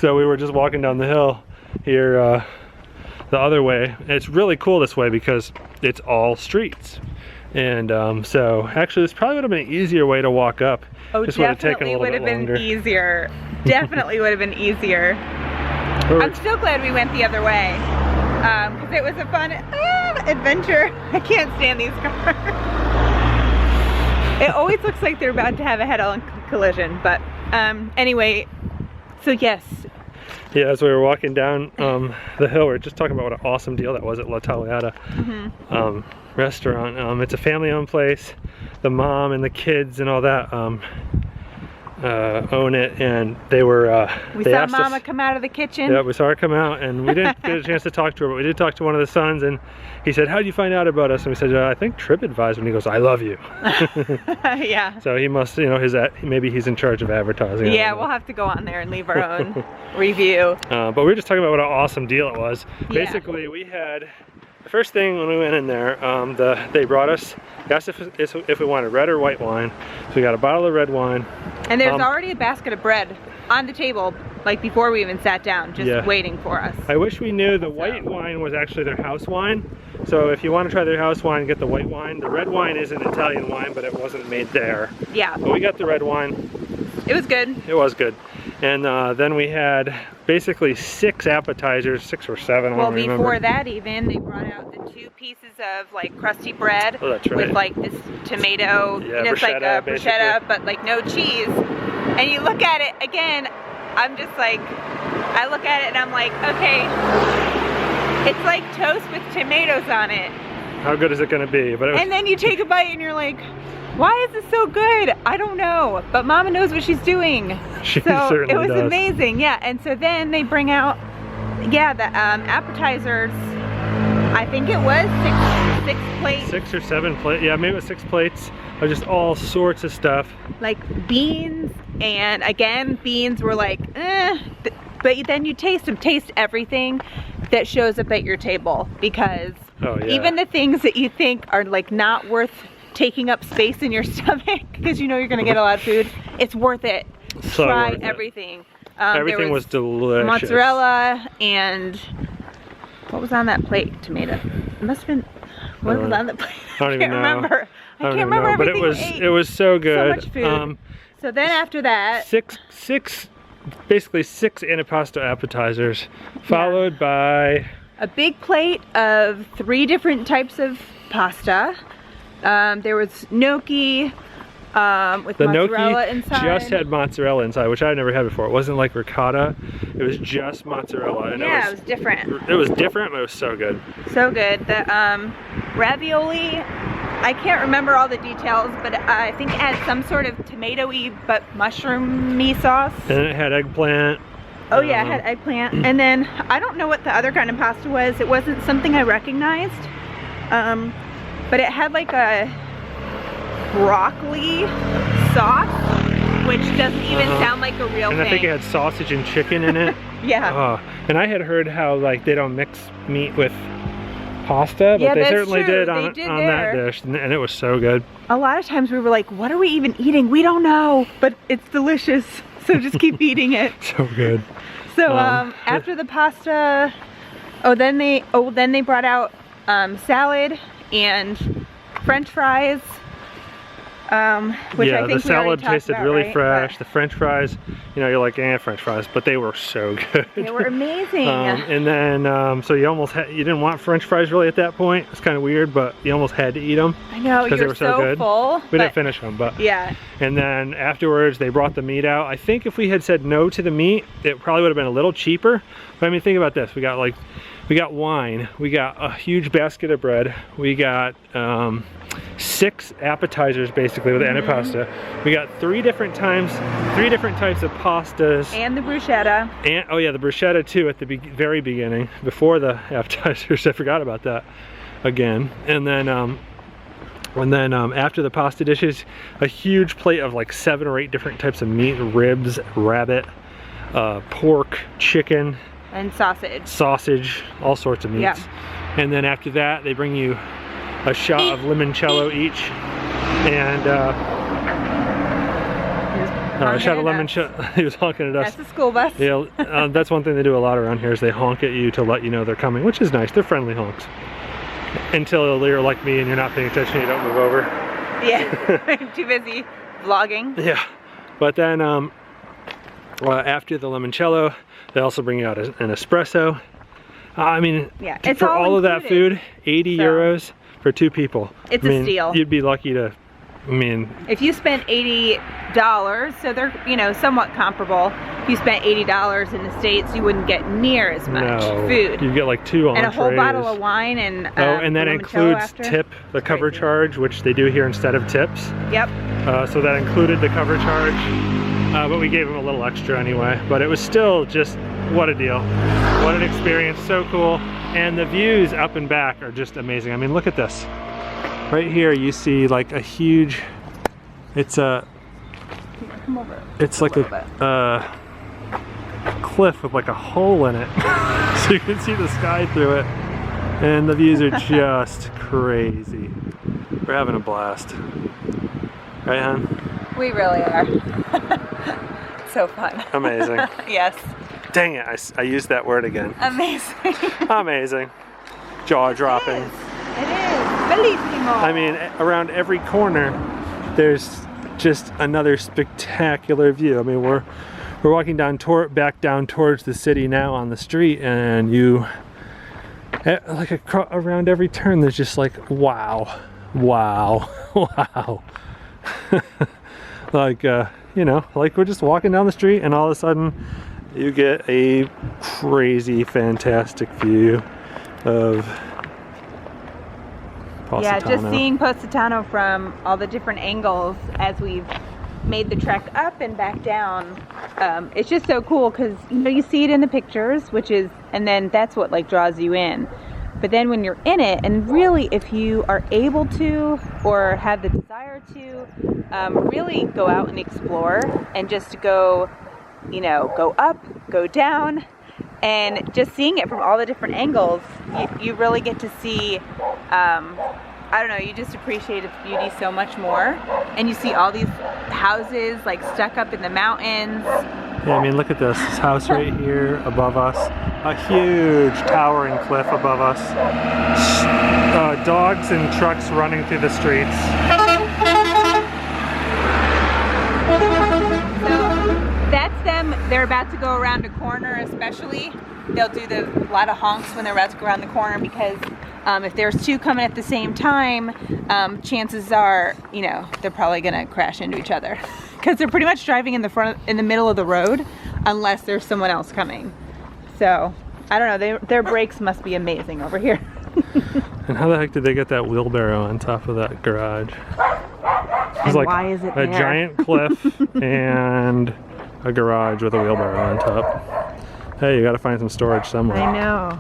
So we were just walking down the hill here the other way. It's really cool this way because it's all streets. And so actually this probably would have been an easier way to walk up. Oh, this would have taken a little bit longer. Easier. Definitely would have been easier. I'm so glad we went the other way. Because it was a fun adventure. I can't stand these cars. It always looks like they're about to have a head-on collision. But anyway, so yes. Yeah, as we were walking down the hill, we were just talking about what an awesome deal that was at La Tagliata restaurant. It's a family-owned place. The mom and the kids and all that own it, and they were we saw Mama come out of the kitchen. Yeah, we saw her come out, and we didn't get a chance to talk to her, but we did talk to one of the sons, and he said, "How did you find out about us?" And we said, "I think TripAdvisor." And he goes, "I love you." Yeah. So he must, you know, maybe he's in charge of advertising. Yeah, we'll have to go on there and leave our own review. But we were just talking about what an awesome deal it was. Yeah. Basically, we had the first thing when we went in there, they brought us, asked if we wanted red or white wine. So we got a bottle of red wine. And there's already a basket of bread on the table, like before we even sat down, just waiting for us. I wish we knew the white wine was actually their house wine. So if you want to try their house wine, get the white wine. The red wine is an Italian wine, but it wasn't made there. Yeah. But we got the red wine. It was good. It was good. And then we had basically 6 appetizers, 6 or 7, I don't remember. Well, before that even, they brought out the 2 pieces of like crusty bread with like this tomato, and it's like a bruschetta, but like no cheese. And you look at it again, I'm just like, I look at it and I'm like, okay, it's like toast with tomatoes on it. How good is it going to be? But and then you take a bite and you're like, why is this so good? I don't know, but Mama knows what she's doing. She certainly it was does. Amazing, yeah. And so then they bring out, the appetizers. I think it was six plates. 6 or 7 plates, yeah, maybe it was 6 plates of just all sorts of stuff. Like beans, and again, beans were like, but then you taste them, taste everything that shows up at your table, because even the things that you think are like not worth taking up space in your stomach, because you know you're gonna get a lot of food, it's worth it. So try everything. Everything was delicious. Mozzarella and what was on that plate? Tomato. It must have been, what was on the plate? I don't even know. Remember. I can't remember everything. But it was so good. So much food. So then after that, basically 6 antipasto appetizers, followed by a big plate of 3 different types of pasta. There was gnocchi with the mozzarella gnocchi inside. Just had mozzarella inside, which I've never had before. It wasn't like ricotta. It was just mozzarella. And yeah, it was different. It was different, but it was so good. So good. The ravioli, I can't remember all the details, but I think it had some sort of tomato-y but mushroomy sauce. And it had eggplant. Oh yeah, it had eggplant. And then, I don't know what the other kind of pasta was. It wasn't something I recognized. But it had like a broccoli sauce, which doesn't even sound like a real thing. And I think it had sausage and chicken in it. Yeah. And I had heard how like they don't mix meat with pasta, but they certainly did on that dish, and it was so good. A lot of times we were like, what are we even eating? We don't know, but it's delicious, so just keep eating it. So good. So after the pasta, then they brought out salad and French fries, which I think the salad tasted really fresh. But the French fries, you know, you're like, French fries, but they were so good. They were amazing. And then, so you didn't want French fries really at that point. It's kind of weird, but you almost had to eat them. I know, because they were so good. Full. We didn't finish them, but yeah. And then afterwards, they brought the meat out. I think if we had said no to the meat, it probably would have been a little cheaper. But I mean, think about this: we got wine, we got a huge basket of bread, we got 6 appetizers basically with antipasto. We got 3 different types of pastas. And the bruschetta. And oh yeah, the bruschetta too at the very beginning, before the appetizers. I forgot about that again. And then after the pasta dishes, a huge plate of like 7 or 8 different types of meat: ribs, rabbit, pork, chicken. And sausage. Sausage, all sorts of meats. Yeah. And then after that, they bring you a shot of limoncello each. And Shot a limoncello. He was honking at us. That's a school bus. Yeah, that's one thing they do a lot around here is they honk at you to let you know they're coming, which is nice. They're friendly honks. Until you're like me and you're not paying attention, you don't move over. Yeah, too busy vlogging. Yeah, but then after the limoncello, they also bring you out an espresso. I mean, yeah, it's for all of that food, 80 euros for 2 people. It's a steal. You'd be lucky to, if you spent $80, so they're, you know, somewhat comparable. If you spent $80 in the States, you wouldn't get near as much food. You get like 2 entrees. And a whole bottle of wine and and that includes tip, the cover charge, which they do here instead of tips. Yep. So that included the cover charge, but we gave them a little extra anyway. But it was still just, what a deal. What an experience, so cool. And the views up and back are just amazing. I mean, look at this. Right here you see like a huge, it's like a cliff with like a hole in it. So you can see the sky through it. And the views are just crazy. We're having a blast. Right, hon? We really are. So fun. Amazing. Yes. Dang it, I used that word again. Amazing. Amazing. Jaw-dropping. It is. Bellissimo. I mean, around every corner, there's just another spectacular view. I mean, we're walking down back down towards the city now on the street, and you, like around every turn, there's just like, wow, wow, wow. Like, you know, like we're just walking down the street, and all of a sudden, you get a crazy, fantastic view of Positano. Yeah, just seeing Positano from all the different angles as we've made the trek up and back down. It's just so cool because, you know, you see it in the pictures, and then that's what like draws you in. But then when you're in it, and really if you are able to or have the desire to really go out and explore and just go, you know, go up, go down, and just seeing it from all the different angles, you really get to see, I don't know, you just appreciate its beauty so much more. And you see all these houses like stuck up in the mountains. Yeah, I mean, look at this house right here above us. A huge towering cliff above us. Dogs and trucks running through the streets. That's them. They're about to go around a corner, especially. They'll do a lot of honks when they're about to go around the corner because if there's 2 coming at the same time, chances are, you know, they're probably gonna crash into each other because they're pretty much driving in the middle of the road, unless there's someone else coming. So I don't know. Their brakes must be amazing over here. And how the heck did they get that wheelbarrow on top of that garage? And like why is it a there? giant cliff and a garage with a wheelbarrow on top. Hey, you gotta find some storage somewhere. I know.